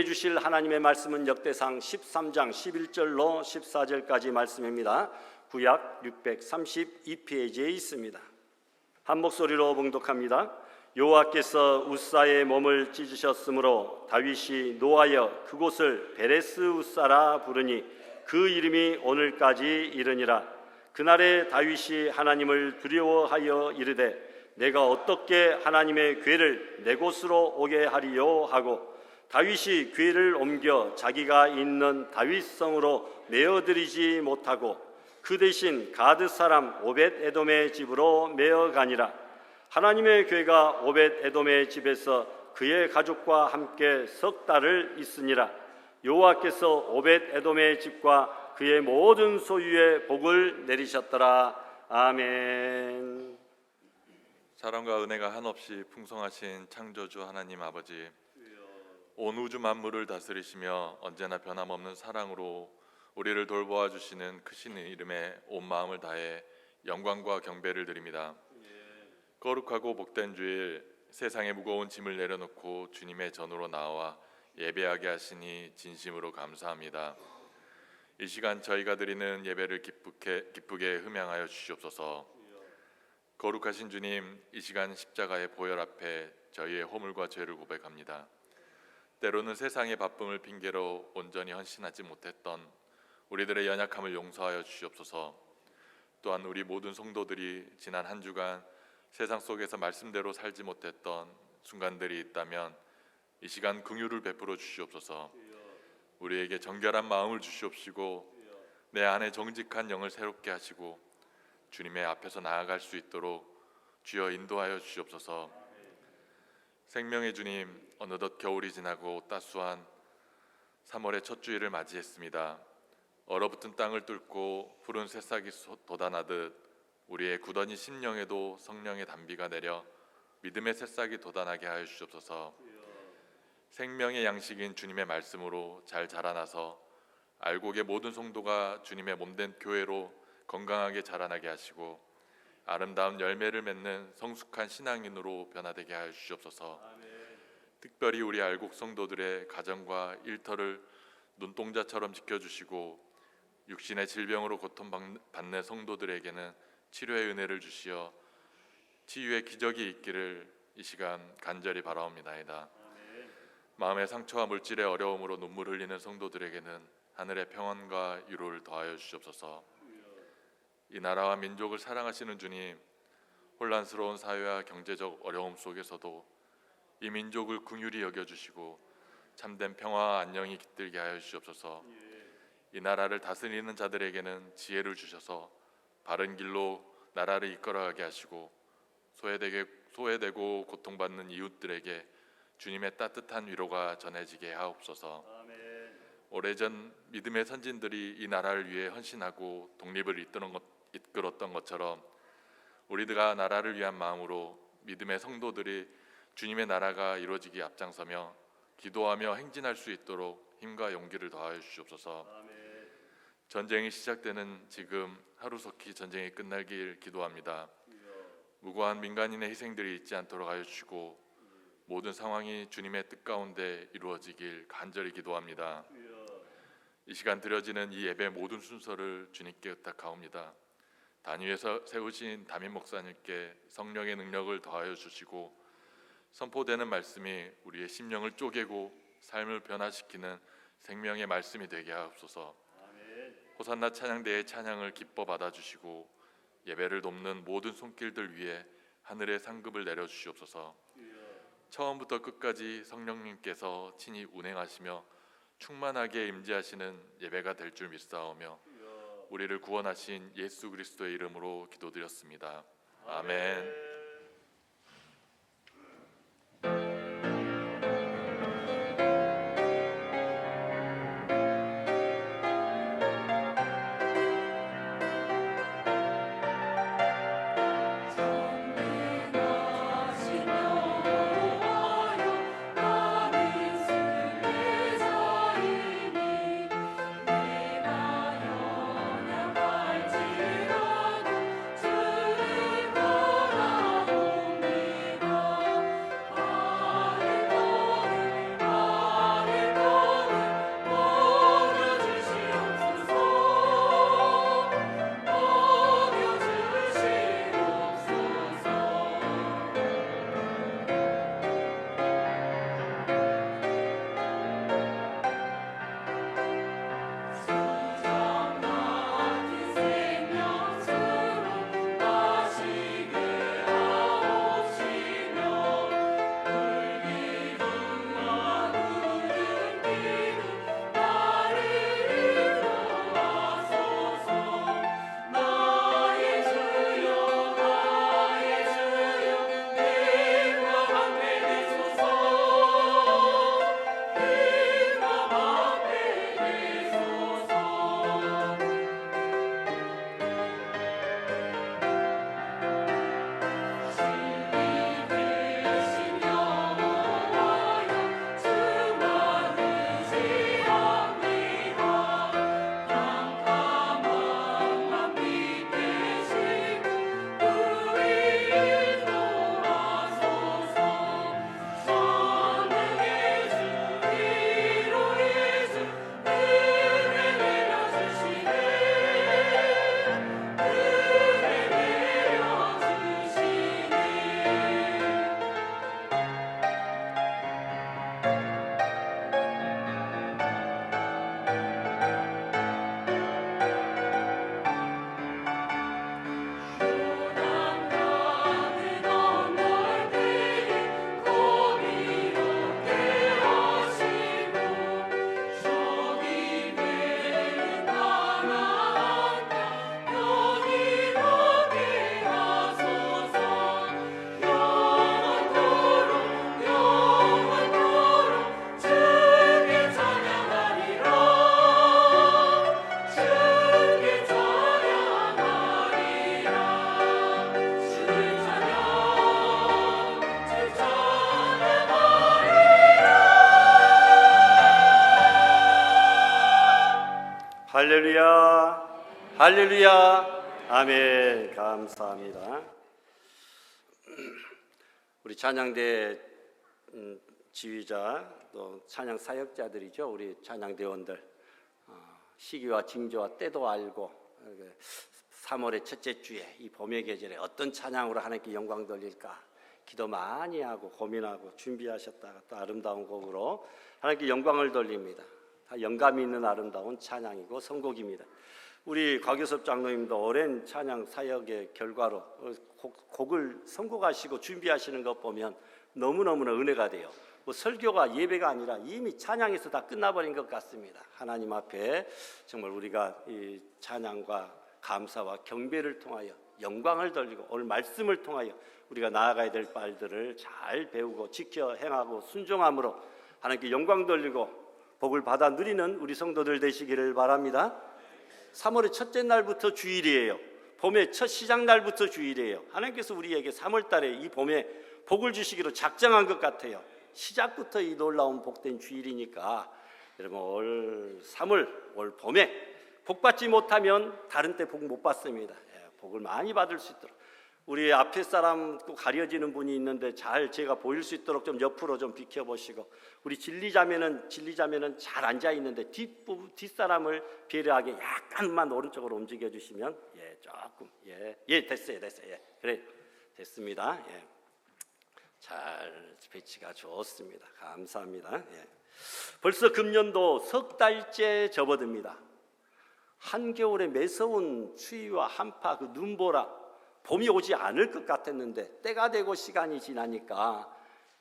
주실 하나님의 말씀은 역대상 13장 11절로 14절까지 말씀입니다. 구약 632페이지에 있습니다. 한 목소리로 봉독합니다. 여호와께서 우사의 몸을 찢으셨으므로 다윗이 노하여 그곳을 베레스 우사라 부르니 그 이름이 오늘까지 이르니라. 그날에 다윗이 하나님을 두려워하여 이르되 내가 어떻게 하나님의 궤를 내 곳으로 오게 하리요 하고 다윗이 궤를 옮겨 자기가 있는 다윗성으로 메어들이지 못하고 그 대신 가드 사람 오벳 에돔의 집으로 메어가니라. 하나님의 궤가 오벳 에돔의 집에서 그의 가족과 함께 석 달을 있으니라. 여호와께서 오벳 에돔의 집과 그의 모든 소유에 복을 내리셨더라. 아멘. 사랑과 은혜가 한없이 풍성하신 창조주 하나님 아버지, 온 우주 만물을 다스리시며 언제나 변함없는 사랑으로 우리를 돌보아 주시는 크신 이름에 온 마음을 다해 영광과 경배를 드립니다. 거룩하고 복된 주일, 세상의 무거운 짐을 내려놓고 주님의 전으로 나와 예배하게 하시니 진심으로 감사합니다. 이 시간 저희가 드리는 예배를 기쁘게 흠양하여 주시옵소서. 거룩하신 주님, 이 시간 십자가의 보혈 앞에 저희의 허물과 죄를 고백합니다. 때로는 세상의 바쁨을 핑계로 온전히 헌신하지 못했던 우리들의 연약함을 용서하여 주시옵소서. 또한 우리 모든 성도들이 지난 한 주간 세상 속에서 말씀대로 살지 못했던 순간들이 있다면 이 시간 긍휼을 베풀어 주시옵소서. 우리에게 정결한 마음을 주시옵시고 내 안에 정직한 영을 새롭게 하시고 주님의 앞에서 나아갈 수 있도록 주여 인도하여 주시옵소서. 생명의 주님, 어느덧 겨울이 지나고 따스한 3월의 첫 주일을 맞이했습니다. 얼어붙은 땅을 뚫고 푸른 새싹이 돋아나듯 우리의 굳어진 심령에도 성령의 단비가 내려 믿음의 새싹이 돋아나게 하여 주시옵소서. 생명의 양식인 주님의 말씀으로 잘 자라나서 알곡의 모든 성도가 주님의 몸된 교회로 건강하게 자라나게 하시고 아름다운 열매를 맺는 성숙한 신앙인으로 변화되게 하여 주시옵소서. 특별히 우리 알곡 성도들의 가정과 일터를 눈동자처럼 지켜주시고 육신의 질병으로 고통받는 성도들에게는 치료의 은혜를 주시어 치유의 기적이 있기를 이 시간 간절히 바라옵나이다. 마음의 상처와 물질의 어려움으로 눈물 흘리는 성도들에게는 하늘의 평안과 위로를 더하여 주시옵소서. 이 나라와 민족을 사랑하시는 주님, 혼란스러운 사회와 경제적 어려움 속에서도 이 민족을 긍휼히 여겨주시고 참된 평화와 안녕이 깃들게 하여 주시옵소서. 이 나라를 다스리는 자들에게는 지혜를 주셔서 바른 길로 나라를 이끌어가게 하시고 소외되고 고통받는 이웃들에게 주님의 따뜻한 위로가 전해지게 하옵소서. 오래전 믿음의 선진들이 이 나라를 위해 헌신하고 독립을 이끌었던 것처럼 우리가 나라를 위한 마음으로 믿음의 성도들이 주님의 나라가 이루어지기 앞장서며 기도하며 행진할 수 있도록 힘과 용기를 더하여 주시옵소서. 전쟁이 시작되는 지금 하루속히 전쟁이 끝나길 기도합니다. 무고한 민간인의 희생들이 있지 않도록 하여 주시고 모든 상황이 주님의 뜻 가운데 이루어지길 간절히 기도합니다. 이 시간 드려지는 이 예배 모든 순서를 주님께 의탁하옵니다. 단위에서 세우신 담임 목사님께 성령의 능력을 더하여 주시고 선포되는 말씀이 우리의 심령을 쪼개고 삶을 변화시키는 생명의 말씀이 되게 하옵소서. 호산나 찬양대의 찬양을 기뻐 받아주시고 예배를 돕는 모든 손길들 위에 하늘의 상급을 내려주시옵소서. 처음부터 끝까지 성령님께서 친히 운행하시며 충만하게 임재하시는 예배가 될 줄 믿사오며 우리를 구원하신 예수 그리스도의 이름으로 기도드렸습니다. 아멘. 할렐루야, 할렐루야, 아멘. 감사합니다. 우리 찬양대 지휘자 또 찬양 사역자들이죠. 우리 찬양대원들 시기와 징조와 때도 알고 3월의 첫째 주에 이 봄의 계절에 어떤 찬양으로 하나님께 영광 돌릴까 기도 많이 하고 고민하고 준비하셨다가 또 아름다운 곡으로 하나님께 영광을 돌립니다. 다 영감이 있는 아름다운 찬양이고 선곡입니다. 우리 곽유섭 장로님도 오랜 찬양 사역의 결과로 곡을 선곡하시고 준비하시는 것 보면 너무너무나 은혜가 돼요. 뭐 설교가 예배가 아니라 이미 찬양에서 다 끝나버린 것 같습니다. 하나님 앞에 정말 우리가 이 찬양과 감사와 경배를 통하여 영광을 돌리고 오늘 말씀을 통하여 우리가 나아가야 될 바들을 잘 배우고 지켜 행하고 순종함으로 하나님께 영광 돌리고 복을 받아 누리는 우리 성도들 되시기를 바랍니다. 3월의 첫째 날부터 주일이에요. 봄의 첫 시작 날부터 주일이에요. 하나님께서 우리에게 3월 달에 이 봄에 복을 주시기로 작정한 것 같아요. 시작부터 이 놀라운 복된 주일이니까 여러분 올 3월 올 봄에 복 받지 못하면 다른 때 복 못 받습니다. 복을 많이 받을 수 있도록 우리 앞에 사람 또 가려지는 분이 있는데 잘 제가 보일 수 있도록 좀 옆으로 좀 비켜보시고 우리 진리자매는 잘 앉아 있는데 뒷사람을 배려하게 약간만 오른쪽으로 움직여 주시면 조금 됐어요 그래 됐습니다. 잘 배치가 좋습니다. 감사합니다. 벌써 금년도 석 달째 접어듭니다. 한겨울의 매서운 추위와 한파 그 눈보라 봄이 오지 않을 것 같았는데 때가 되고 시간이 지나니까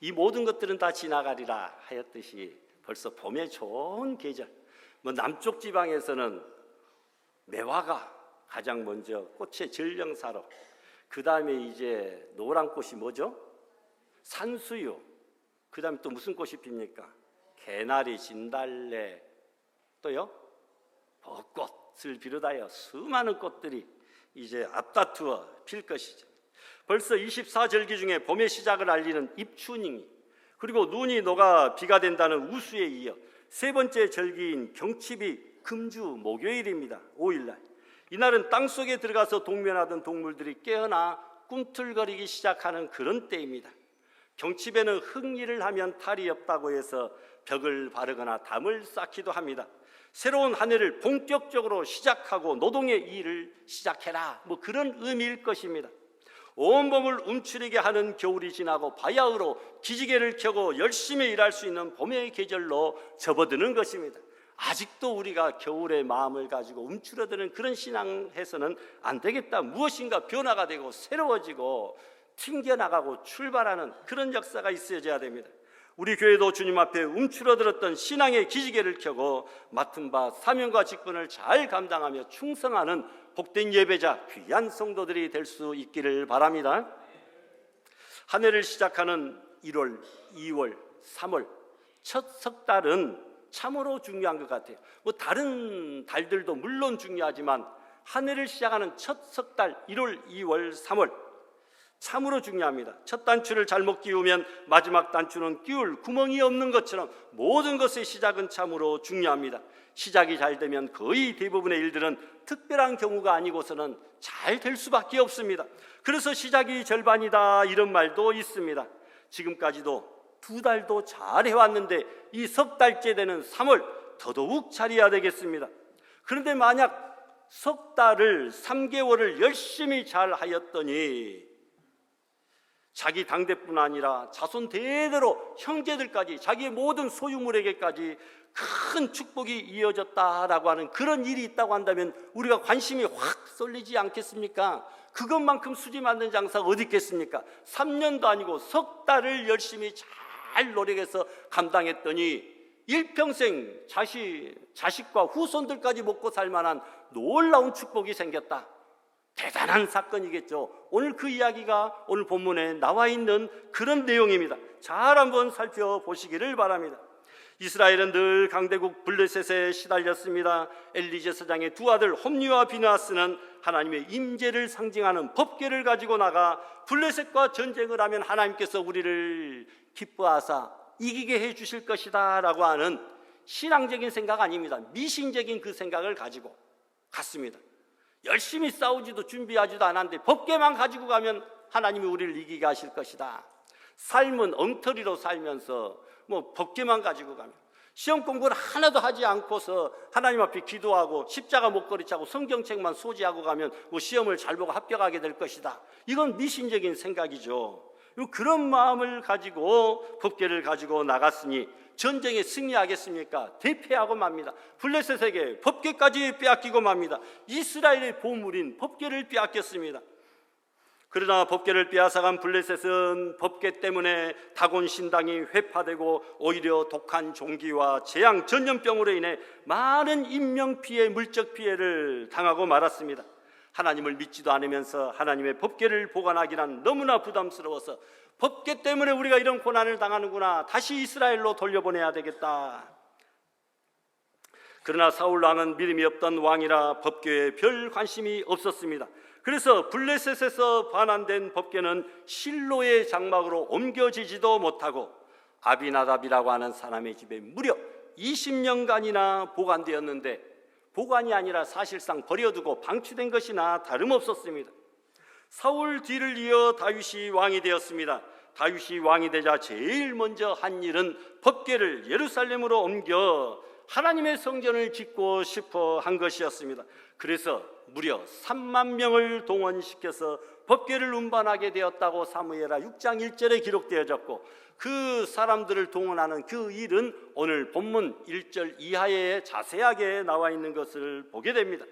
이 모든 것들은 다 지나가리라 하였듯이 벌써 봄의 좋은 계절 뭐 남쪽 지방에서는 매화가 가장 먼저 꽃의 전령사로 그 다음에 이제 노란 꽃이 뭐죠? 산수유 그 다음에 또 무슨 꽃이 핍니까? 개나리, 진달래 또요? 벚꽃을 비롯하여 수많은 꽃들이 이제 앞다투어 필 것이죠. 벌써 24절기 중에 봄의 시작을 알리는 입춘이 그리고 눈이 녹아 비가 된다는 우수에 이어 세 번째 절기인 경칩이 금주 목요일입니다. 5일날 이날은 땅속에 들어가서 동면하던 동물들이 깨어나 꿈틀거리기 시작하는 그런 때입니다. 경칩에는 흙일을 하면 탈이 없다고 해서 벽을 바르거나 담을 쌓기도 합니다. 새로운 한 해를 본격적으로 시작하고 노동의 일을 시작해라 뭐 그런 의미일 것입니다. 온몸을 움츠리게 하는 겨울이 지나고 바야흐로 기지개를 켜고 열심히 일할 수 있는 봄의 계절로 접어드는 것입니다. 아직도 우리가 겨울의 마음을 가지고 움츠러드는 그런 신앙해서는 안 되겠다. 무엇인가 변화가 되고 새로워지고 튕겨나가고 출발하는 그런 역사가 있어야 됩니다. 우리 교회도 주님 앞에 움츠러들었던 신앙의 기지개를 켜고 맡은 바 사명과 직분을 잘 감당하며 충성하는 복된 예배자 귀한 성도들이 될 수 있기를 바랍니다. 한 해를 시작하는 1월, 2월, 3월 첫 석 달은 참으로 중요한 것 같아요. 뭐 다른 달들도 물론 중요하지만 한 해를 시작하는 첫 석 달 1월, 2월, 3월 참으로 중요합니다. 첫 단추를 잘못 끼우면 마지막 단추는 끼울 구멍이 없는 것처럼 모든 것의 시작은 참으로 중요합니다. 시작이 잘 되면 거의 대부분의 일들은 특별한 경우가 아니고서는 잘 될 수밖에 없습니다. 그래서 시작이 절반이다 이런 말도 있습니다. 지금까지도 2달도 잘 해왔는데 이 석 달째 되는 3월 더더욱 잘해야 되겠습니다. 그런데 만약 석 달을 3개월을 열심히 잘 하였더니 자기 당대뿐 아니라 자손 대대로 형제들까지 자기의 모든 소유물에게까지 큰 축복이 이어졌다라고 하는 그런 일이 있다고 한다면 우리가 관심이 확 쏠리지 않겠습니까? 그것만큼 수지 맞는 장사가 어디 있겠습니까? 3년도 아니고 석 달을 열심히 잘 노력해서 감당했더니 일평생 자식과 후손들까지 먹고 살 만한 놀라운 축복이 생겼다. 대단한 사건이겠죠. 오늘 그 이야기가 오늘 본문에 나와 있는 그런 내용입니다. 잘 한번 살펴보시기를 바랍니다. 이스라엘은 늘 강대국 블레셋에 시달렸습니다. 엘리 제사장의 두 아들 홈니와 비느하스는 하나님의 임재를 상징하는 법궤를 가지고 나가 블레셋과 전쟁을 하면 하나님께서 우리를 기뻐하사 이기게 해 주실 것이다 라고 하는 신앙적인 생각 아닙니다. 미신적인 그 생각을 가지고 갔습니다. 열심히 싸우지도 준비하지도 않았는데 법궤만 가지고 가면 하나님이 우리를 이기게 하실 것이다. 삶은 엉터리로 살면서 법궤만 가지고 가면, 시험 공부를 하나도 하지 않고서 하나님 앞에 기도하고 십자가 목걸이 차고 성경책만 소지하고 가면 시험을 잘 보고 합격하게 될 것이다. 이건 미신적인 생각이죠. 그런 마음을 가지고 법궤를 가지고 나갔으니 전쟁에 승리하겠습니까? 대패하고 맙니다. 블레셋에게 법궤까지 빼앗기고 맙니다. 이스라엘의 보물인 법궤를 빼앗겼습니다. 그러나 법궤를 빼앗아간 블레셋은 법궤 때문에 다곤 신당이 회파되고 오히려 독한 종기와 재앙 전염병으로 인해 많은 인명피해, 물적 피해를 당하고 말았습니다. 하나님을 믿지도 않으면서 하나님의 법궤를 보관하기란 너무나 부담스러워서 법궤 때문에 우리가 이런 고난을 당하는구나, 다시 이스라엘로 돌려보내야 되겠다. 그러나 사울 왕은 믿음이 없던 왕이라 법궤에 별 관심이 없었습니다. 그래서 블레셋에서 반환된 법궤는 실로의 장막으로 옮겨지지도 못하고 아비나답이라고 하는 사람의 집에 무려 20년간이나 보관되었는데, 보관이 아니라 사실상 버려두고 방치된 것이나 다름없었습니다. 사울 뒤를 이어 다윗이 왕이 되었습니다. 다윗이 왕이 되자 제일 먼저 한 일은 법궤를 예루살렘으로 옮겨 하나님의 성전을 짓고 싶어 한 것이었습니다. 그래서 무려 3만 명을 동원시켜서 법궤를 운반하게 되었다고 사무엘하 6장 1절에 기록되어졌고, 그 사람들을 동원하는 그 일은 오늘 본문 1절 이하에 자세하게 나와 있는 것을 보게 됩니다.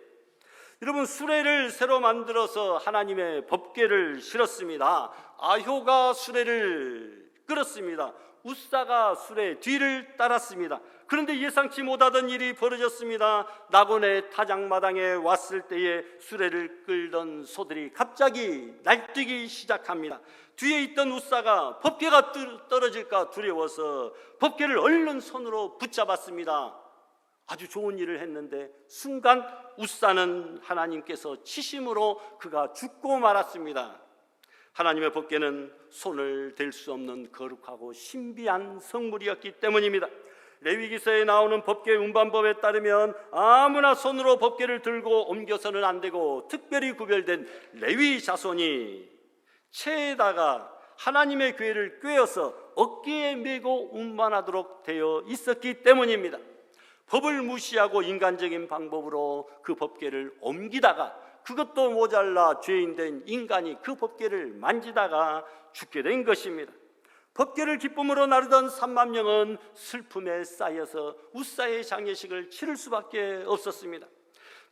여러분, 수레를 새로 만들어서 하나님의 법궤를 실었습니다. 아효가 수레를 끌었습니다. 우사가 수레 뒤를 따랐습니다. 그런데 예상치 못하던 일이 벌어졌습니다. 나곤의 타작마당에 왔을 때에 수레를 끌던 소들이 갑자기 날뛰기 시작합니다. 뒤에 있던 우사가 법궤가 떨어질까 두려워서 법궤를 얼른 손으로 붙잡았습니다. 아주 좋은 일을 했는데 순간 우사는 하나님께서 치심으로 그가 죽고 말았습니다. 하나님의 법궤는 손을 댈 수 없는 거룩하고 신비한 성물이었기 때문입니다. 레위기서에 나오는 법궤 운반법에 따르면 아무나 손으로 법궤를 들고 옮겨서는 안 되고, 특별히 구별된 레위 자손이 채에다가 하나님의 궤를 꿰어서 어깨에 메고 운반하도록 되어 있었기 때문입니다. 법을 무시하고 인간적인 방법으로 그 법궤를 옮기다가 그것도 모자라 죄인된 인간이 그 법궤를 만지다가 죽게 된 것입니다. 법궤를 기쁨으로 나르던 3만 명은 슬픔에 쌓여서 우사의 장례식을 치를 수밖에 없었습니다.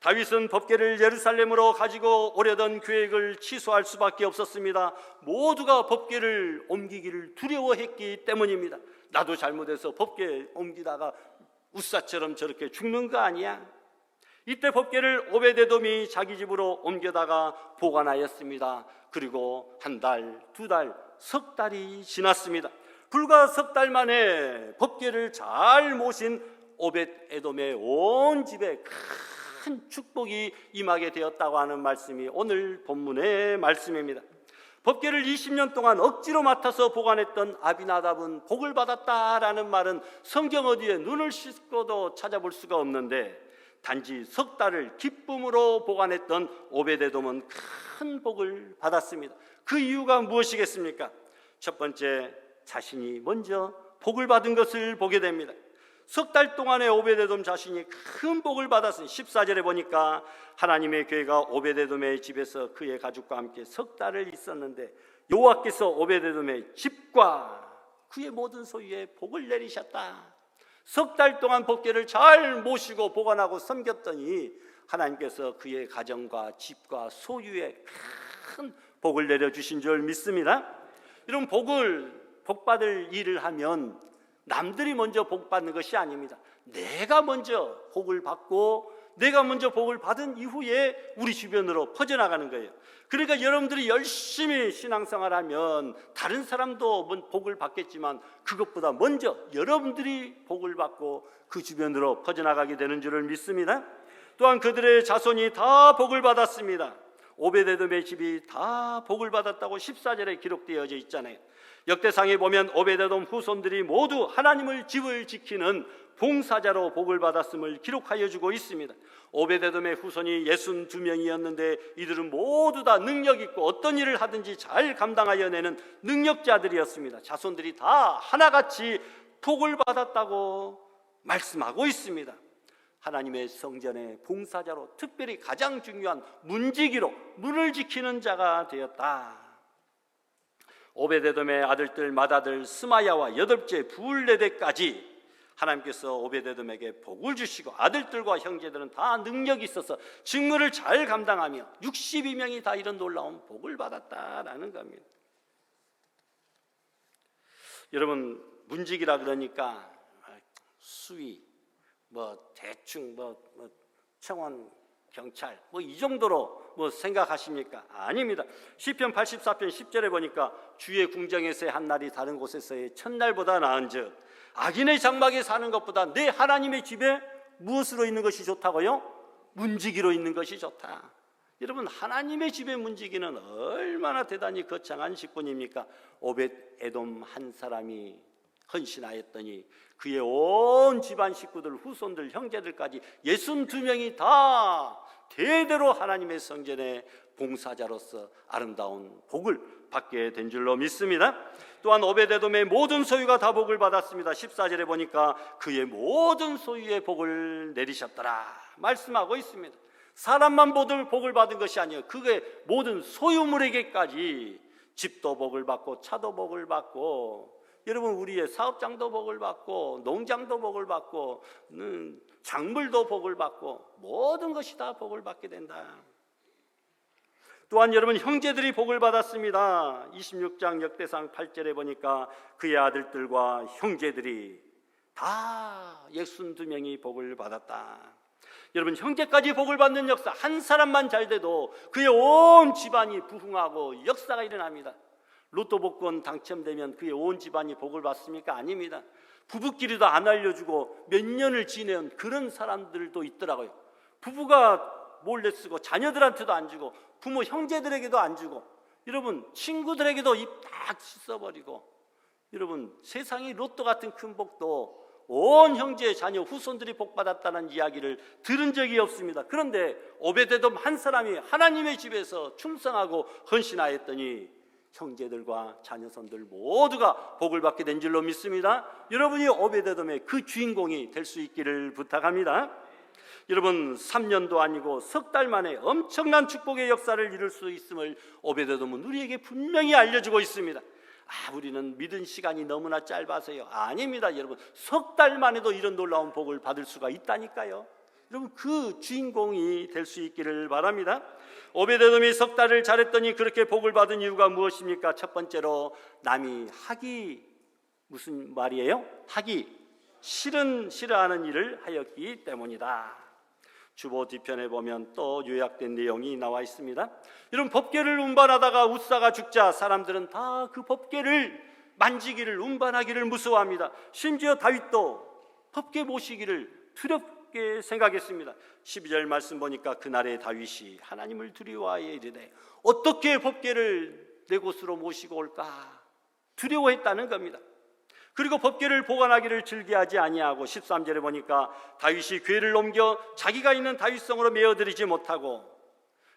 다윗은 법궤를 예루살렘으로 가지고 오려던 계획을 취소할 수밖에 없었습니다. 모두가 법궤를 옮기기를 두려워했기 때문입니다. 나도 잘못해서 법궤 옮기다가 우사처럼 저렇게 죽는 거 아니야? 이때 법궤를 오베데돔이 자기 집으로 옮겨다가 보관하였습니다. 그리고 한 달, 두 달, 석 달이 지났습니다. 불과 석 달 만에 법궤를 잘 모신 오벳에돔의 온 집에 큰 축복이 임하게 되었다고 하는 말씀이 오늘 본문의 말씀입니다. 법궤를 20년 동안 억지로 맡아서 보관했던 아비나답은 복을 받았다라는 말은 성경 어디에 눈을 씻고도 찾아볼 수가 없는데, 단지 석 달을 기쁨으로 보관했던 오베데돔은 큰 복을 받았습니다. 그 이유가 무엇이겠습니까? 첫 번째, 자신이 먼저 복을 받은 것을 보게 됩니다. 석 달 동안에 오베데돔 자신이 큰 복을 받았으니 14절에 보니까 하나님의 궤가 오베데돔의 집에서 그의 가족과 함께 석 달을 있었는데 여호와께서 오베데돔의 집과 그의 모든 소유에 복을 내리셨다. 석 달 동안 법궤를 잘 모시고 보관하고 섬겼더니 하나님께서 그의 가정과 집과 소유에 큰 복을 내려주신 줄 믿습니다. 이런 복받을 일을 하면 남들이 먼저 복 받는 것이 아닙니다. 내가 먼저 복을 받고 내가 먼저 복을 받은 이후에 우리 주변으로 퍼져나가는 거예요. 그러니까 여러분들이 열심히 신앙생활하면 다른 사람도 복을 받겠지만 그것보다 먼저 여러분들이 복을 받고 그 주변으로 퍼져나가게 되는 줄을 믿습니다. 또한 그들의 자손이 다 복을 받았습니다. 오베데돔의 집이 다 복을 받았다고 14절에 기록되어져 있잖아요. 역대상에 보면 오베데돔 후손들이 모두 하나님의 집을 지키는 봉사자로 복을 받았음을 기록하여 주고 있습니다. 오베데돔의 후손이 62명이었는데 이들은 모두 다 능력 있고 어떤 일을 하든지 잘 감당하여 내는 능력자들이었습니다. 자손들이 다 하나같이 복을 받았다고 말씀하고 있습니다. 하나님의 성전의 봉사자로, 특별히 가장 중요한 문지기로 문을 지키는 자가 되었다. 오베데돔의 아들들 맏아들 스마야와 8째 부울레데까지 하나님께서 오베데돔에게 복을 주시고 아들들과 형제들은 다 능력이 있어서 직무를 잘 감당하며 62명이 다 이런 놀라운 복을 받았다라는 겁니다. 여러분, 문직이라 그러니까 수위, 대충 청원, 경찰 이 정도로 생각하십니까? 아닙니다. 시편 84편 10절에 보니까 주의 궁정에서의 한 날이 다른 곳에서의 첫날보다 나은즉 악인의 장막에 사는 것보다 내 하나님의 집에 무엇으로 있는 것이 좋다고요? 문지기로 있는 것이 좋다. 여러분, 하나님의 집의 문지기는 얼마나 대단히 거창한 직분입니까? 오벳에돔 한 사람이 헌신하였더니 그의 온 집안 식구들, 후손들, 형제들까지 62명이 다 대대로 하나님의 성전의 봉사자로서 아름다운 복을 받게 된 줄로 믿습니다. 또한 오베데돔의 모든 소유가 다 복을 받았습니다. 14절에 보니까 그의 모든 소유의 복을 내리셨더라 말씀하고 있습니다. 사람만 복을 받은 것이 아니에요. 그의 모든 소유물에게까지 집도 복을 받고 차도 복을 받고, 여러분, 우리의 사업장도 복을 받고 농장도 복을 받고 작물도 복을 받고 모든 것이 다 복을 받게 된다. 또한 여러분, 형제들이 복을 받았습니다. 26장 역대상 8절에 보니까 그의 아들들과 형제들이 다 62명이 복을 받았다. 여러분, 형제까지 복을 받는 역사, 한 사람만 잘 돼도 그의 온 집안이 부흥하고 역사가 일어납니다. 로또 복권 당첨되면 그의 온 집안이 복을 받습니까? 아닙니다. 부부끼리도 안 알려주고 몇 년을 지내온 그런 사람들도 있더라고요. 부부가 몰래 쓰고 자녀들한테도 안 주고 부모 형제들에게도 안 주고, 여러분, 친구들에게도 입 딱 씻어버리고, 여러분, 세상에 로또 같은 큰 복도 온 형제, 자녀, 후손들이 복받았다는 이야기를 들은 적이 없습니다. 그런데 오베데돔 한 사람이 하나님의 집에서 충성하고 헌신하였더니 형제들과 자녀손들 모두가 복을 받게 된 줄로 믿습니다. 여러분이 오베데돔의 그 주인공이 될 수 있기를 부탁합니다. 여러분, 3년도 아니고 석 달 만에 엄청난 축복의 역사를 이룰 수 있음을 오베데돔은 우리에게 분명히 알려주고 있습니다. 우리는 믿은 시간이 너무나 짧아서요. 아닙니다. 여러분, 석 달 만에도 이런 놀라운 복을 받을 수가 있다니까요. 여러분, 그 주인공이 될 수 있기를 바랍니다. 오베데돔이 석 달을 잘했더니 그렇게 복을 받은 이유가 무엇입니까? 첫 번째로, 남이 하기, 무슨 말이에요? 하기 싫어하는 일을 하였기 때문이다. 주보 뒤편에 보면 또 요약된 내용이 나와 있습니다. 여러분, 법궤를 운반하다가 웃사가 죽자 사람들은 다 그 법궤를 만지기를, 운반하기를 무서워합니다. 심지어 다윗도 법궤 모시기를 두렵게 생각했습니다. 12절 말씀 보니까 그날의 다윗이 하나님을 두려워하여 이르되 어떻게 법궤를 내 곳으로 모시고 올까 두려워했다는 겁니다. 그리고 법궤를 보관하기를 즐겨하지 아니하고 13절에 보니까 다윗이 궤를 옮겨 자기가 있는 다윗성으로 메어들이지 못하고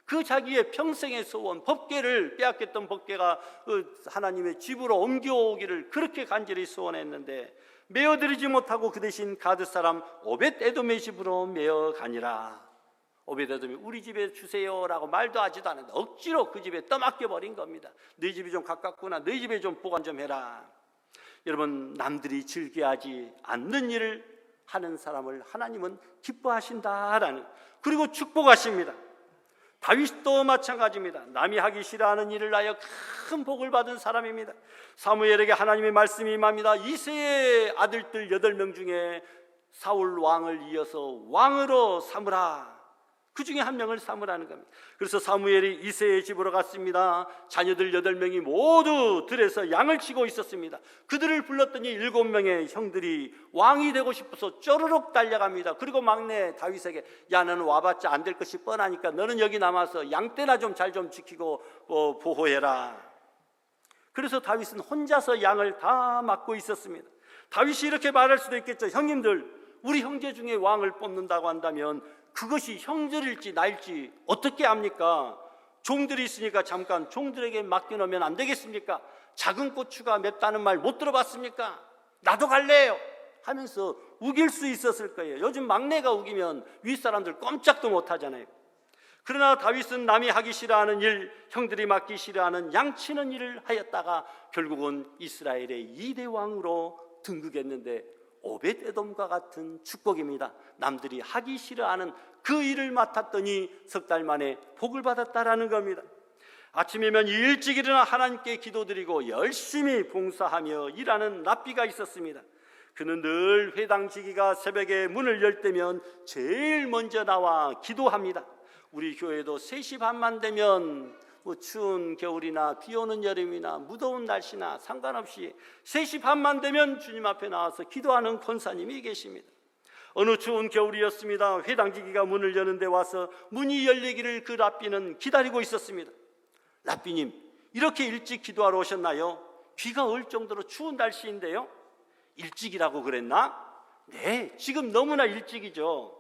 그 자기의 평생의 소원, 법궤를 빼앗겼던 법궤가 하나님의 집으로 옮겨오기를 그렇게 간절히 소원했는데 메어들이지 못하고 그 대신 가드 사람 오벳에돔의 집으로 메어가니라. 오벳에돔이 우리 집에 주세요라고 말도 하지도 않았는데 억지로 그 집에 떠맡겨 버린 겁니다. 너희 집이 좀 가깝구나, 너희 집에 좀 보관 좀 해라. 여러분, 남들이 즐겨하지 않는 일을 하는 사람을 하나님은 기뻐하신다라는, 그리고 축복하십니다. 다윗도 마찬가지입니다. 남이 하기 싫어하는 일을 하여 큰 복을 받은 사람입니다. 사무엘에게 하나님의 말씀이 임합니다. 이새의 아들들 8명 중에 사울 왕을 이어서 왕으로 삼으라. 그 중에 한 명을 삼으라는 겁니다. 그래서 사무엘이 이새의 집으로 갔습니다. 자녀들 8명이 모두 들에서 양을 치고 있었습니다. 그들을 불렀더니 7명의 형들이 왕이 되고 싶어서 쪼르륵 달려갑니다. 그리고 막내 다윗에게, 야, 너는 와봤자 안 될 것이 뻔하니까 너는 여기 남아서 양떼나 좀 잘 좀 지키고 보호해라. 그래서 다윗은 혼자서 양을 다 맡고 있었습니다. 다윗이 이렇게 말할 수도 있겠죠. 형님들, 우리 형제 중에 왕을 뽑는다고 한다면 그것이 형들일지 나일지 어떻게 압니까? 종들이 있으니까 잠깐 종들에게 맡겨놓으면 안 되겠습니까? 작은 고추가 맵다는 말 못 들어봤습니까? 나도 갈래요 하면서 우길 수 있었을 거예요. 요즘 막내가 우기면 윗사람들 꼼짝도 못 하잖아요. 그러나 다윗은 남이 하기 싫어하는 일, 형들이 맡기 싫어하는 양치는 일을 하였다가 결국은 이스라엘의 2대 왕으로 등극했는데 오벳에돔과 같은 축복입니다. 남들이 하기 싫어하는 그 일을 맡았더니 석 달 만에 복을 받았다라는 겁니다. 아침이면 일찍 일어나 하나님께 기도드리고 열심히 봉사하며 일하는 랍비가 있었습니다. 그는 늘 회당지기가 새벽에 문을 열 때면 제일 먼저 나와 기도합니다. 우리 교회도 3시 반만 되면 추운 겨울이나 비 오는 여름이나 무더운 날씨나 상관없이 3시 반만 되면 주님 앞에 나와서 기도하는 권사님이 계십니다. 어느 추운 겨울이었습니다. 회당지기가 문을 여는데 와서 문이 열리기를 그 랍비는 기다리고 있었습니다. 랍비님, 이렇게 일찍 기도하러 오셨나요? 비가 올 정도로 추운 날씨인데요. 일찍이라고 그랬나? 네, 지금 너무나 일찍이죠.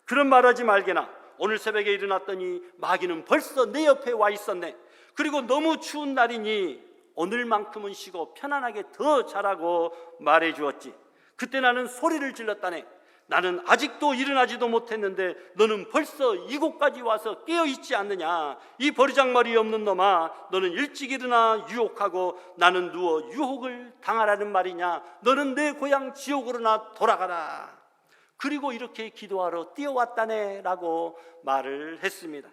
그런 말하지 말게나. 오늘 새벽에 일어났더니 마귀는 벌써 내 옆에 와 있었네. 그리고 너무 추운 날이니 오늘만큼은 쉬고 편안하게 더 자라고 말해 주었지. 그때 나는 소리를 질렀다네. 나는 아직도 일어나지도 못했는데 너는 벌써 이곳까지 와서 깨어있지 않느냐. 이 버리장머리 없는 놈아, 너는 일찍 일어나 유혹하고 나는 누워 유혹을 당하라는 말이냐. 너는 내 고향 지옥으로나 돌아가라. 그리고 이렇게 기도하러 뛰어왔다네 라고 말을 했습니다.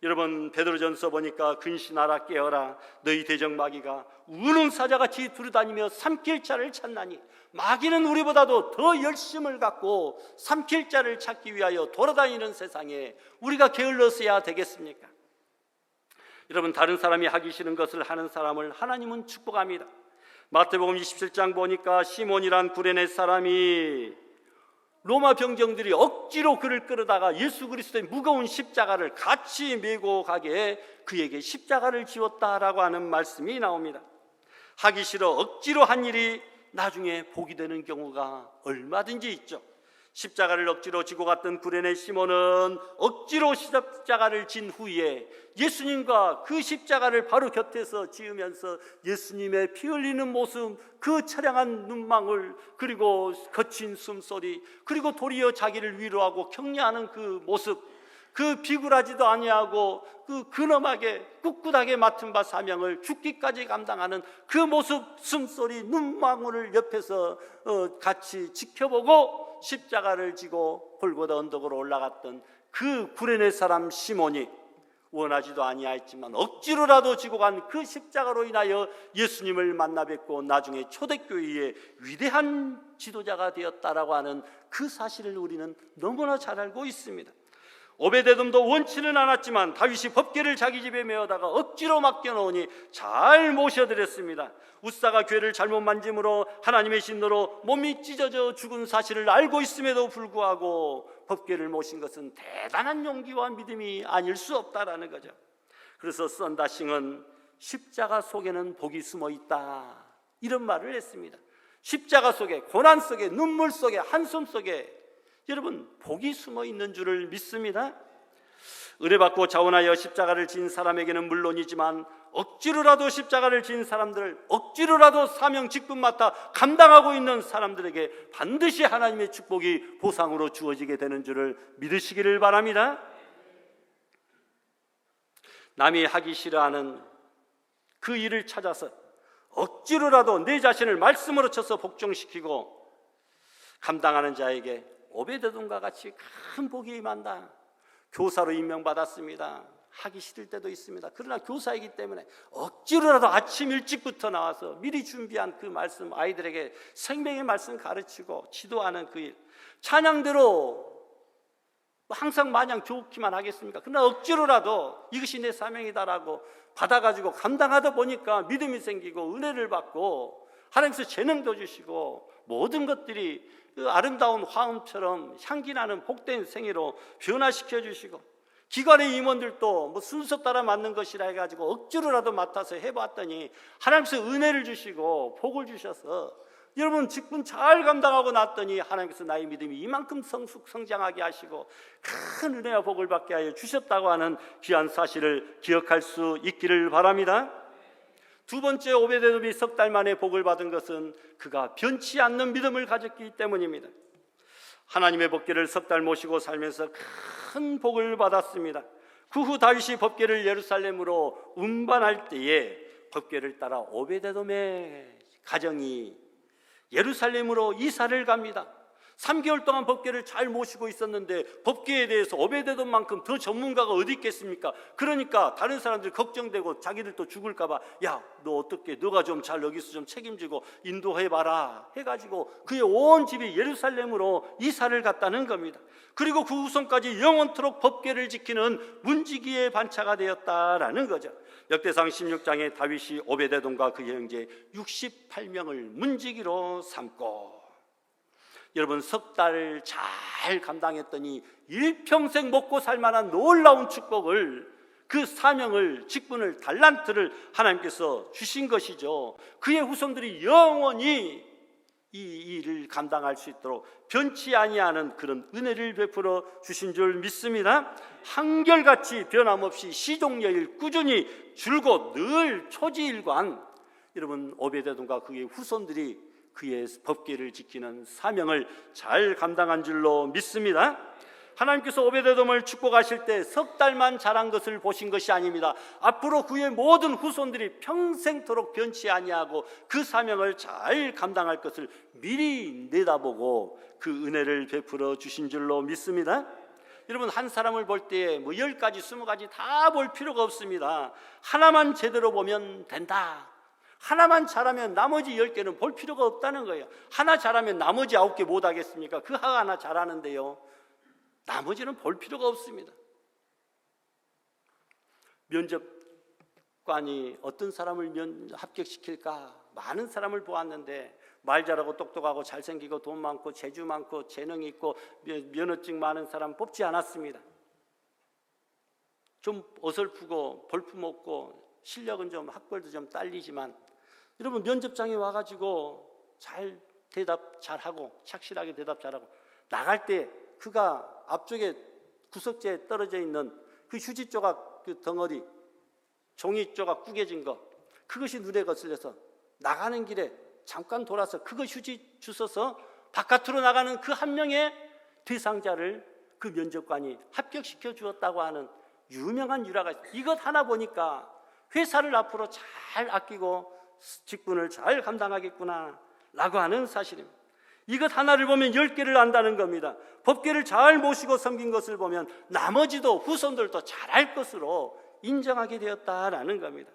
여러분, 베드로전서 보니까 근신하라 깨어라. 너희 대적마귀가 우는 사자같이 두루다니며 삼킬 자를 찾나니. 마귀는 우리보다도 더 열심을 갖고 삼킬 자를 찾기 위하여 돌아다니는 세상에 우리가 게을러서야 되겠습니까? 여러분, 다른 사람이 하기 싫은 것을 하는 사람을 하나님은 축복합니다. 마태복음 27장 보니까 시몬이란 구레네 사람이 로마 병정들이 억지로 그를 끌어다가 예수 그리스도의 무거운 십자가를 같이 메고 가게 그에게 십자가를 지웠다라고 하는 말씀이 나옵니다. 하기 싫어 억지로 한 일이 나중에 복이 되는 경우가 얼마든지 있죠. 십자가를 억지로 지고 갔던 구레네 시몬은 억지로 십자가를 진 후에 예수님과 그 십자가를 바로 곁에서 지으면서 예수님의 피 흘리는 모습, 그 처량한 눈망울, 그리고 거친 숨소리, 그리고 도리어 자기를 위로하고 격려하는 그 모습, 그 비굴하지도 아니하고 그 근엄하게 꿋꿋하게 맡은 바 사명을 죽기까지 감당하는 그 모습, 숨소리, 눈망울을 옆에서 같이 지켜보고 십자가를 지고 골고다 언덕으로 올라갔던 그 구레네 사람 시몬이 원하지도 아니하였지만 억지로라도 지고 간 그 십자가로 인하여 예수님을 만나 뵙고 나중에 초대교회의 위대한 지도자가 되었다라고 하는 그 사실을 우리는 너무나 잘 알고 있습니다. 오베데돔도 원치는 않았지만 다윗이 법궤를 자기 집에 메어다가 억지로 맡겨놓으니 잘 모셔드렸습니다. 웃사가 궤를 잘못 만짐으로 하나님의 신노로 몸이 찢어져 죽은 사실을 알고 있음에도 불구하고 법궤를 모신 것은 대단한 용기와 믿음이 아닐 수 없다라는 거죠. 그래서 썬다싱은 십자가 속에는 복이 숨어 있다, 이런 말을 했습니다. 십자가 속에, 고난 속에, 눈물 속에, 한숨 속에 여러분 복이 숨어 있는 줄을 믿습니다. 은혜받고 자원하여 십자가를 진 사람에게는 물론이지만 억지로라도 십자가를 진 사람들, 억지로라도 사명 직분 맡아 감당하고 있는 사람들에게 반드시 하나님의 축복이 보상으로 주어지게 되는 줄을 믿으시기를 바랍니다. 남이 하기 싫어하는 그 일을 찾아서 억지로라도 내 자신을 말씀으로 쳐서 복종시키고 감당하는 자에게 오베데돔과 같이 큰 복이 임한다. 교사로 임명받았습니다. 하기 싫을 때도 있습니다. 그러나 교사이기 때문에 억지로라도 아침 일찍부터 나와서 미리 준비한 그 말씀, 아이들에게 생명의 말씀 가르치고 지도하는 그 일, 찬양대로 항상 마냥 좋기만 하겠습니까? 그러나 억지로라도 이것이 내 사명이다라고 받아가지고 감당하다 보니까 믿음이 생기고 은혜를 받고 하나님께서 재능도 주시고 모든 것들이 그 아름다운 화음처럼 향기나는 복된 생애로 변화시켜 주시고 기관의 임원들도 뭐 순서 따라 맞는 것이라 해가지고 억지로라도 맡아서 해봤더니 하나님께서 은혜를 주시고 복을 주셔서 여러분 직분 잘 감당하고 났더니 하나님께서 나의 믿음이 이만큼 성장하게 하시고 큰 은혜와 복을 받게 하여 주셨다고 하는 귀한 사실을 기억할 수 있기를 바랍니다. 두 번째, 오베데돔이 석 달 만에 복을 받은 것은 그가 변치 않는 믿음을 가졌기 때문입니다. 하나님의 법궤를 석 달 모시고 살면서 큰 복을 받았습니다. 그 후 다윗이 법궤를 예루살렘으로 운반할 때에 법궤를 따라 오베데돔의 가정이 예루살렘으로 이사를 갑니다. 3개월 동안 법궤를 잘 모시고 있었는데 법궤에 대해서 오베데돔만큼 더 전문가가 어디 있겠습니까? 그러니까 다른 사람들이 걱정되고 자기들도 죽을까 봐, 야, 너 어떻게, 너가 좀 잘 여기서 좀 책임지고 인도해봐라 해가지고 그의 온 집이 예루살렘으로 이사를 갔다는 겁니다. 그리고 그 후손까지 영원토록 법궤를 지키는 문지기의 반차가 되었다라는 거죠. 역대상 16장에 다윗이 오베데돔과 그의 형제 68명을 문지기로 삼고, 여러분 석 달 잘 감당했더니 일평생 먹고 살 만한 놀라운 축복을, 그 사명을, 직분을, 달란트를 하나님께서 주신 것이죠. 그의 후손들이 영원히 이 일을 감당할 수 있도록 변치 아니하는 그런 은혜를 베풀어 주신 줄 믿습니다. 한결같이 변함없이 시종여일 꾸준히 줄곧 늘 초지일관, 여러분 오베데돔과 그의 후손들이 그의 법궤를 지키는 사명을 잘 감당한 줄로 믿습니다. 하나님께서 오베데돔을 축복하실 때 석 달만 자란 것을 보신 것이 아닙니다. 앞으로 그의 모든 후손들이 평생토록 변치 아니하고 그 사명을 잘 감당할 것을 미리 내다보고 그 은혜를 베풀어 주신 줄로 믿습니다. 여러분 한 사람을 볼 때 뭐 10가지, 20가지 다 볼 필요가 없습니다. 하나만 제대로 보면 된다. 하나만 잘하면 나머지 10개는 볼 필요가 없다는 거예요. 하나 잘하면 나머지 9개 못하겠습니까? 그 하나 잘하는데요, 나머지는 볼 필요가 없습니다. 면접관이 어떤 사람을 합격시킬까 많은 사람을 보았는데 말 잘하고 똑똑하고 잘생기고 돈 많고 재주 많고 재능 있고 면허증 많은 사람 뽑지 않았습니다. 좀 어설프고 볼품없고 실력은 좀 학벌도 좀 딸리지만 여러분 면접장에 와가지고 잘 대답 잘하고 착실하게 대답 잘하고 나갈 때 그가 앞쪽에 구석재에 떨어져 있는 그 휴지 조각, 그 덩어리 종이 조각 구겨진 거, 그것이 눈에 거슬려서 나가는 길에 잠깐 돌아서 그거 휴지 주워서 바깥으로 나가는 그 한 명의 대상자를 그 면접관이 합격시켜 주었다고 하는 유명한 일화가 있어요. 이것 하나 보니까 회사를 앞으로 잘 아끼고 직분을 잘 감당하겠구나 라고 하는 사실입니다. 이것 하나를 보면 10개를 안다는 겁니다. 법궤를 잘 모시고 섬긴 것을 보면 나머지도 후손들도 잘할 것으로 인정하게 되었다라는 겁니다.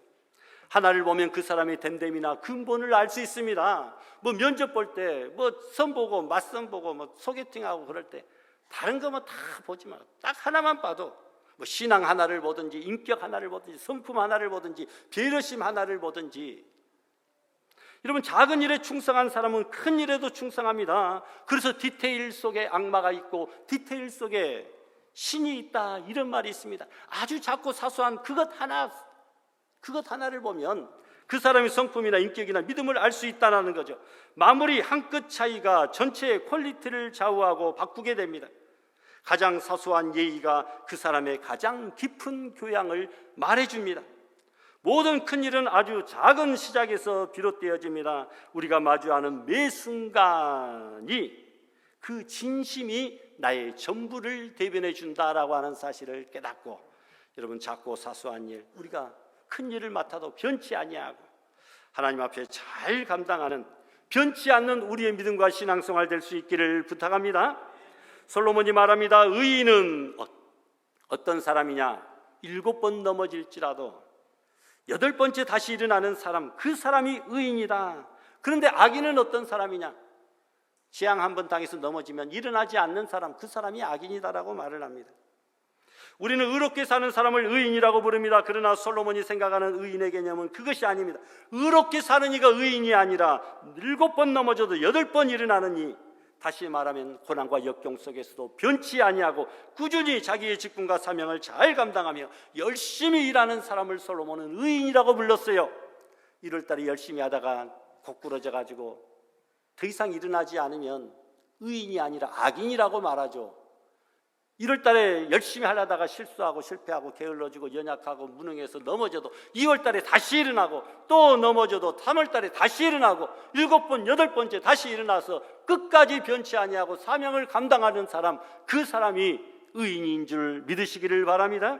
하나를 보면 그 사람의 됨됨이나 근본을 알 수 있습니다. 뭐 면접 볼 때 뭐 선보고 맞선보고 뭐 소개팅하고 그럴 때 다른 거 뭐 다 보지 말고 딱 하나만 봐도 뭐 신앙 하나를 보든지 인격 하나를 보든지 성품 하나를 보든지 배려심 하나를 보든지, 여러분 작은 일에 충성한 사람은 큰 일에도 충성합니다. 그래서 디테일 속에 악마가 있고 디테일 속에 신이 있다, 이런 말이 있습니다. 아주 작고 사소한 그것 하나를 보면 그 사람의 성품이나 인격이나 믿음을 알 수 있다는 거죠. 마무리 한 끗 차이가 전체의 퀄리티를 좌우하고 바꾸게 됩니다. 가장 사소한 예의가 그 사람의 가장 깊은 교양을 말해줍니다. 모든 큰 일은 아주 작은 시작에서 비롯되어집니다. 우리가 마주하는 매 순간이 그 진심이 나의 전부를 대변해 준다라고 하는 사실을 깨닫고, 여러분 작고 사소한 일, 우리가 큰 일을 맡아도 변치 아니하고 하나님 앞에 잘 감당하는 변치 않는 우리의 믿음과 신앙생활 될 수 있기를 부탁합니다. 솔로몬이 말합니다. 의인은 어떤 사람이냐? 7번 넘어질지라도 8번째 다시 일어나는 사람, 그 사람이 의인이다. 그런데 악인은 어떤 사람이냐? 재앙 한 번 당해서 넘어지면 일어나지 않는 사람, 그 사람이 악인이다라고 말을 합니다. 우리는 의롭게 사는 사람을 의인이라고 부릅니다. 그러나 솔로몬이 생각하는 의인의 개념은 그것이 아닙니다. 의롭게 사는 이가 의인이 아니라 7번 넘어져도 8번 일어나는 이, 다시 말하면 고난과 역경 속에서도 변치 아니하고 꾸준히 자기의 직분과 사명을 잘 감당하며 열심히 일하는 사람을 솔로몬은 의인이라고 불렀어요. 1월달에 열심히 하다가 고꾸러져 가지고 더 이상 일어나지 않으면 의인이 아니라 악인이라고 말하죠. 1월달에 열심히 하려다가 실수하고 실패하고 게을러지고 연약하고 무능해서 넘어져도 2월달에 다시 일어나고 또 넘어져도 3월달에 다시 일어나고 7번, 8번째 다시 일어나서 끝까지 변치 아니하고 사명을 감당하는 사람, 그 사람이 의인인 줄 믿으시기를 바랍니다.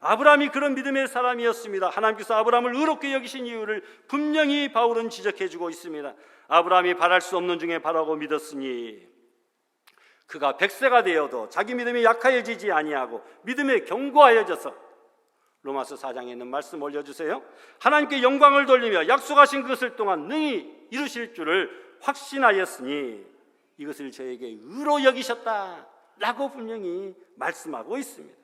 아브라함이 그런 믿음의 사람이었습니다. 하나님께서 아브라함을 의롭게 여기신 이유를 분명히 바울은 지적해주고 있습니다. 아브라함이 바랄 수 없는 중에 바라고 믿었으니 그가 100세가 되어도 자기 믿음이 약하여지지 아니하고 믿음에 견고하여져서, 로마서 4장에 있는 말씀 올려주세요. 하나님께 영광을 돌리며 약속하신 그것을 또한 능히 이루실 줄을 확신하였으니 이것을 저에게 의로 여기셨다라고 분명히 말씀하고 있습니다.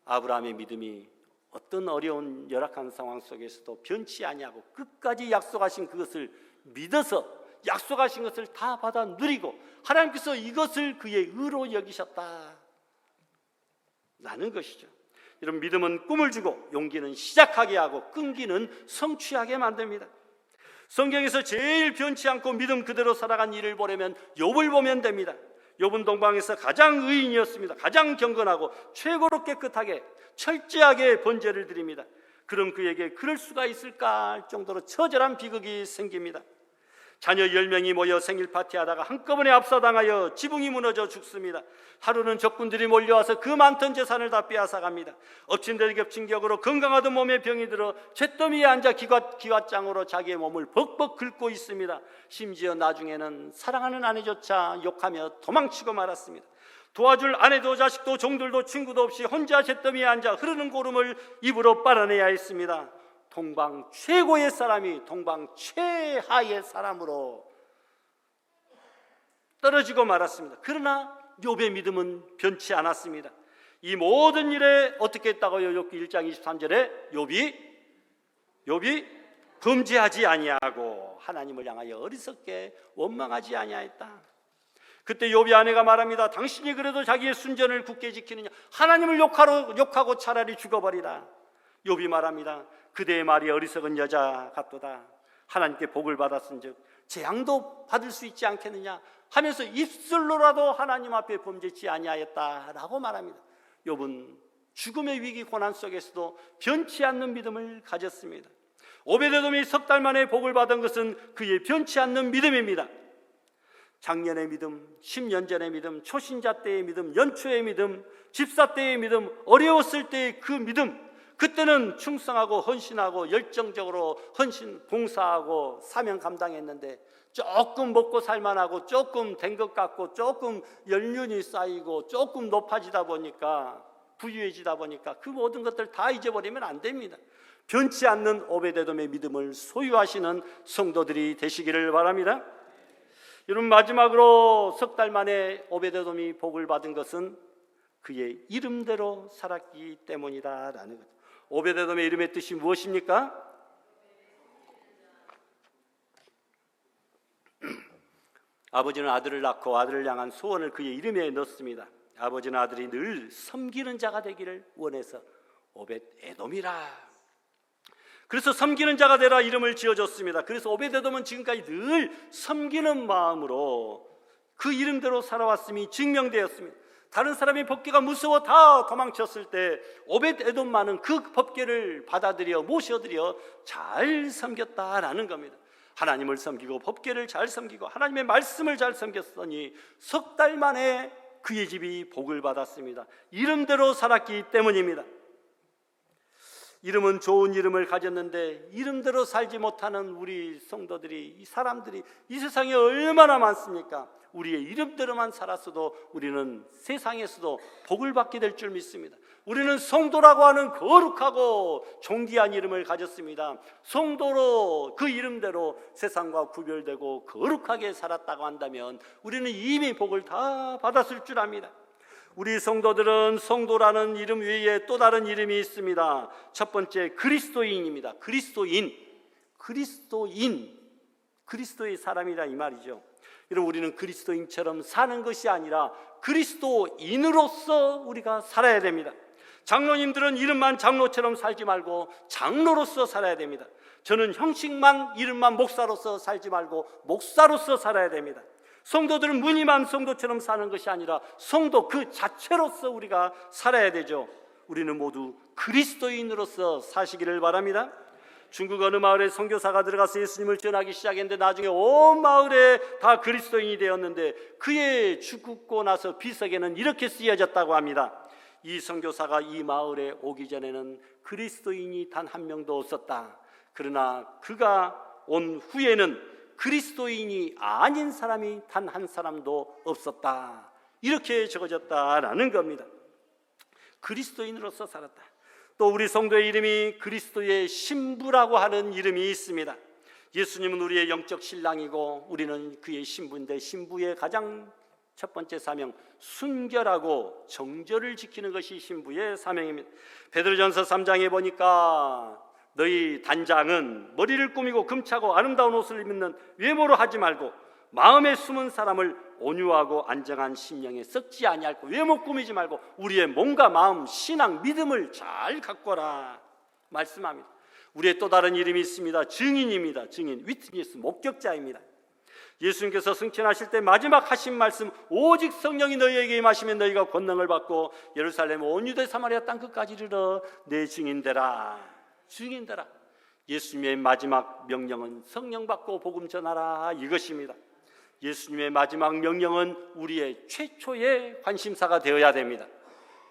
아브라함의 믿음이 어떤 어려운 열악한 상황 속에서도 변치 아니하고 끝까지 약속하신 그것을 믿어서 약속하신 것을 다 받아 누리고 하나님께서 이것을 그의 의로 여기셨다라는 것이죠. 이런 믿음은 꿈을 주고 용기는 시작하게 하고 끈기는 성취하게 만듭니다. 성경에서 제일 변치 않고 믿음 그대로 살아간 일을 보려면 욥을 보면 됩니다. 욥은 동방에서 가장 의인이었습니다. 가장 경건하고 최고로 깨끗하게 철저하게 번제를 드립니다. 그럼 그에게 그럴 수가 있을까 할 정도로 처절한 비극이 생깁니다. 자녀 10명이 모여 생일 파티하다가 한꺼번에 압사당하여 지붕이 무너져 죽습니다. 하루는 적군들이 몰려와서 그 많던 재산을 다 빼앗아갑니다. 엎친 데 겹친 격으로 건강하던 몸에 병이 들어 잿더미에 앉아 기왓장으로 자기의 몸을 벅벅 긁고 있습니다. 심지어 나중에는 사랑하는 아내조차 욕하며 도망치고 말았습니다. 도와줄 아내도 자식도 종들도 친구도 없이 혼자 잿더미에 앉아 흐르는 고름을 입으로 빨아내야 했습니다. 동방 최고의 사람이 동방 최하의 사람으로 떨어지고 말았습니다. 그러나 욥의 믿음은 변치 않았습니다. 이 모든 일에 어떻게 했다고요? 욥기 1장 23절에 욥이 범죄하지 아니하고 하나님을 향하여 어리석게 원망하지 아니하였다. 그때 욥의 아내가 말합니다. 당신이 그래도 자기의 순전을 굳게 지키느냐? 하나님을 욕하고 차라리 죽어버리라. 욥이 말합니다. 그대의 말이 어리석은 여자 같도다. 하나님께 복을 받았은즉 재앙도 받을 수 있지 않겠느냐 하면서 입술로라도 하나님 앞에 범죄치 아니하였다라고 말합니다. 욥은 죽음의 위기 고난 속에서도 변치 않는 믿음을 가졌습니다. 오베데돔이 석 달 만에 복을 받은 것은 그의 변치 않는 믿음입니다. 작년의 믿음, 10년 전의 믿음, 초신자 때의 믿음, 연초의 믿음, 집사 때의 믿음, 어려웠을 때의 그 믿음, 그때는 충성하고 헌신하고 열정적으로 봉사하고 사명 감당했는데 조금 먹고 살만하고 조금 된 것 같고 조금 연륜이 쌓이고 조금 높아지다 보니까 부유해지다 보니까 그 모든 것들 다 잊어버리면 안 됩니다. 변치 않는 오베데돔의 믿음을 소유하시는 성도들이 되시기를 바랍니다. 여러분, 마지막으로 석 달 만에 오베데돔이 복을 받은 것은 그의 이름대로 살았기 때문이다라는 것. 오베데돔의 이름의 뜻이 무엇입니까? 아버지는 아들을 낳고 아들을 향한 소원을 그의 이름에 넣습니다. 아버지는 아들이 늘 섬기는 자가 되기를 원해서 오벳에돔이라. 그래서 섬기는 자가 되라 이름을 지어줬습니다. 그래서 오벳에돔은 지금까지 늘 섬기는 마음으로 그 이름대로 살아왔음이 증명되었습니다. 다른 사람의 법궤가 무서워 다 도망쳤을 때 오벳에돔만은 그 법궤를 받아들여 모셔들여 잘 섬겼다라는 겁니다. 하나님을 섬기고 법궤를 잘 섬기고 하나님의 말씀을 잘 섬겼으니 석 달 만에 그의 집이 복을 받았습니다. 이름대로 살았기 때문입니다. 이름은 좋은 이름을 가졌는데 이름대로 살지 못하는 우리 성도들이, 이 사람들이 이 세상에 얼마나 많습니까? 우리의 이름대로만 살았어도 우리는 세상에서도 복을 받게 될 줄 믿습니다. 우리는 성도라고 하는 거룩하고 존귀한 이름을 가졌습니다. 성도로 그 이름대로 세상과 구별되고 거룩하게 살았다고 한다면 우리는 이미 복을 다 받았을 줄 압니다. 우리 성도들은 성도라는 이름 외에 또 다른 이름이 있습니다. 첫 번째, 그리스도인입니다. 그리스도인, 그리스도의 사람이라 이 말이죠. 여러분, 우리는 그리스도인처럼 사는 것이 아니라 그리스도인으로서 우리가 살아야 됩니다. 장로님들은 이름만 장로처럼 살지 말고 장로로서 살아야 됩니다. 저는 형식만 이름만 목사로서 살지 말고 목사로서 살아야 됩니다. 성도들은 무늬만 성도처럼 사는 것이 아니라 성도 그 자체로서 우리가 살아야 되죠. 우리는 모두 그리스도인으로서 사시기를 바랍니다. 중국 어느 마을에 선교사가 들어가서 예수님을 전하기 시작했는데 나중에 온 마을에 다 그리스도인이 되었는데 그의 죽고 나서 비석에는 이렇게 쓰여졌다고 합니다. 이 선교사가 이 마을에 오기 전에는 그리스도인이 단 한 명도 없었다. 그러나 그가 온 후에는 그리스도인이 아닌 사람이 단 한 사람도 없었다. 이렇게 적어졌다라는 겁니다. 그리스도인으로서 살았다. 또 우리 성도의 이름이 그리스도의 신부라고 하는 이름이 있습니다. 예수님은 우리의 영적 신랑이고 우리는 그의 신부인데, 신부의 가장 첫 번째 사명, 순결하고 정절을 지키는 것이 신부의 사명입니다. 베드로전서 3장에 보니까 너희 단장은 머리를 꾸미고 금차고 아름다운 옷을 입는 외모로 하지 말고 마음에 숨은 사람을 온유하고 안정한 심령에 썩지 아니할고, 외모 꾸미지 말고 우리의 몸과 마음, 신앙, 믿음을 잘 가꾸어라 말씀합니다. 우리의 또 다른 이름이 있습니다. 증인입니다. 증인, 위트니스, 목격자입니다. 예수님께서 승천하실 때 마지막 하신 말씀, 오직 성령이 너희에게 임하시면 너희가 권능을 받고 예루살렘 온 유대 사마리아 땅 끝까지 이르러 내 증인되라. 증인되라. 예수님의 마지막 명령은 성령 받고 복음 전하라, 이것입니다. 예수님의 마지막 명령은 우리의 최초의 관심사가 되어야 됩니다.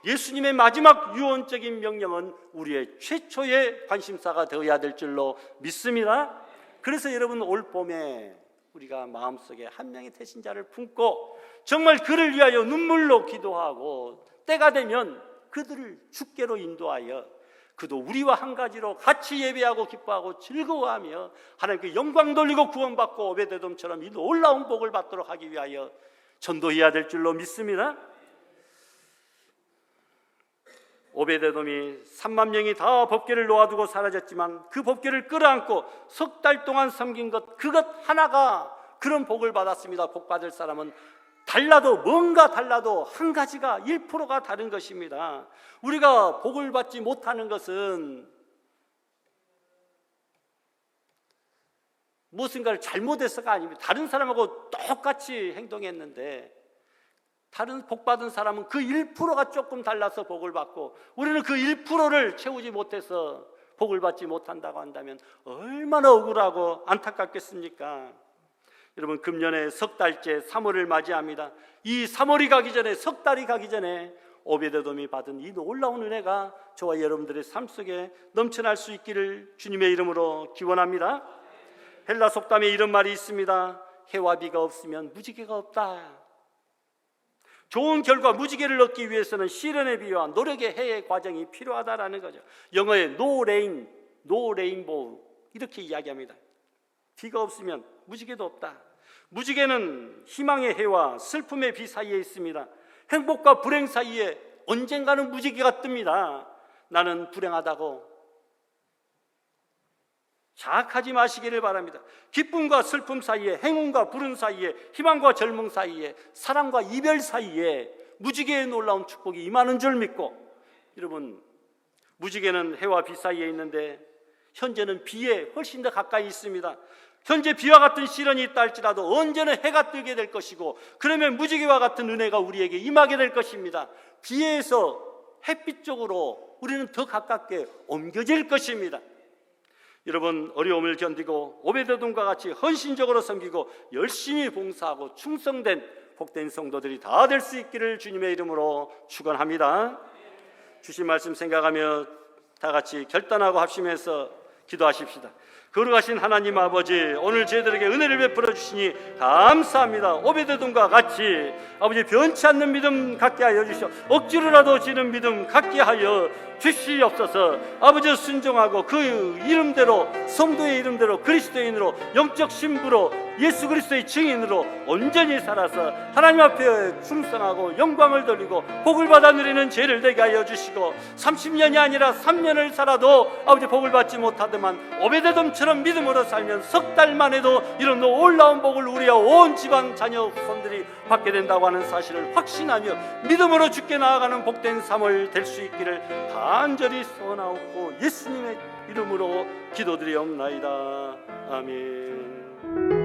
예수님의 마지막 유언적인 명령은 우리의 최초의 관심사가 되어야 될 줄로 믿습니다. 그래서 여러분, 올 봄에 우리가 마음속에 한 명의 태신자를 품고 정말 그를 위하여 눈물로 기도하고 때가 되면 그들을 주께로 인도하여 그도 우리와 한 가지로 같이 예배하고 기뻐하고 즐거워하며 하나님께 영광 돌리고 구원받고 오베데돔처럼 이 놀라운 복을 받도록 하기 위하여 전도해야 될 줄로 믿습니다. 오베데돔이 3만 명이 다 법궤를 놓아두고 사라졌지만 그 법궤를 끌어안고 석 달 동안 섬긴 것, 그것 하나가 그런 복을 받았습니다. 복 받을 사람은 달라도, 뭔가 달라도 한 가지가 1%가 다른 것입니다. 우리가 복을 받지 못하는 것은 무엇인가를 잘못해서가 아닙니다. 다른 사람하고 똑같이 행동했는데 다른 복 받은 사람은 그 1%가 조금 달라서 복을 받고 우리는 그 1%를 채우지 못해서 복을 받지 못한다고 한다면 얼마나 억울하고 안타깝겠습니까? 여러분, 금년에 석 달째 3월을 맞이합니다. 이 3월이 가기 전에, 석 달이 가기 전에 오베데돔이 받은 이 놀라운 은혜가 저와 여러분들의 삶 속에 넘쳐날 수 있기를 주님의 이름으로 기원합니다. 헬라 속담에 이런 말이 있습니다. 해와 비가 없으면 무지개가 없다. 좋은 결과, 무지개를 얻기 위해서는 시련의 비와 노력의 해의 과정이 필요하다라는 거죠. 영어의 no rain, no rainbow 이렇게 이야기합니다. 비가 없으면 무지개도 없다. 무지개는 희망의 해와 슬픔의 비 사이에 있습니다. 행복과 불행 사이에 언젠가는 무지개가 뜹니다. 나는 불행하다고 자학하지 마시기를 바랍니다. 기쁨과 슬픔 사이에, 행운과 불운 사이에, 희망과 절망 사이에, 사랑과 이별 사이에 무지개의 놀라운 축복이 임하는 줄 믿고, 여러분, 무지개는 해와 비 사이에 있는데 현재는 비에 훨씬 더 가까이 있습니다. 현재 비와 같은 시련이 있다 할지라도 언제는 해가 뜨게 될 것이고, 그러면 무지개와 같은 은혜가 우리에게 임하게 될 것입니다. 비에서 햇빛 쪽으로 우리는 더 가깝게 옮겨질 것입니다. 여러분, 어려움을 견디고 오베데돔과 같이 헌신적으로 섬기고 열심히 봉사하고 충성된 복된 성도들이 다 될 수 있기를 주님의 이름으로 축원합니다. 주신 말씀 생각하며 다 같이 결단하고 합심해서 기도하십시다. 거룩하신 하나님 아버지, 오늘 저희들에게 은혜를 베풀어 주시니 감사합니다. 오베데돔과 같이 아버지 변치 않는 믿음 갖게 하여 주시오. 억지로라도 지는 믿음 갖게 하여 주시옵소서. 아버지, 순종하고 그 이름대로, 성도의 이름대로 그리스도인으로 영적 신부로 예수 그리스도의 증인으로 온전히 살아서 하나님 앞에 충성하고 영광을 돌리고 복을 받아 누리는 죄를 되게 하여 주시고 30년이 아니라 3년을 살아도 아버지 복을 받지 못하더만 오베데돔처럼 믿음으로 살면 석 달만 해도 이런 놀라운 복을 우리와 온 집안 자녀 후손들이 받게 된다고 하는 사실을 확신하며 믿음으로 주께 나아가는 복된 삶을 될 수 있기를 간절히 소원하옵고 예수님의 이름으로 기도드리옵나이다. 아멘.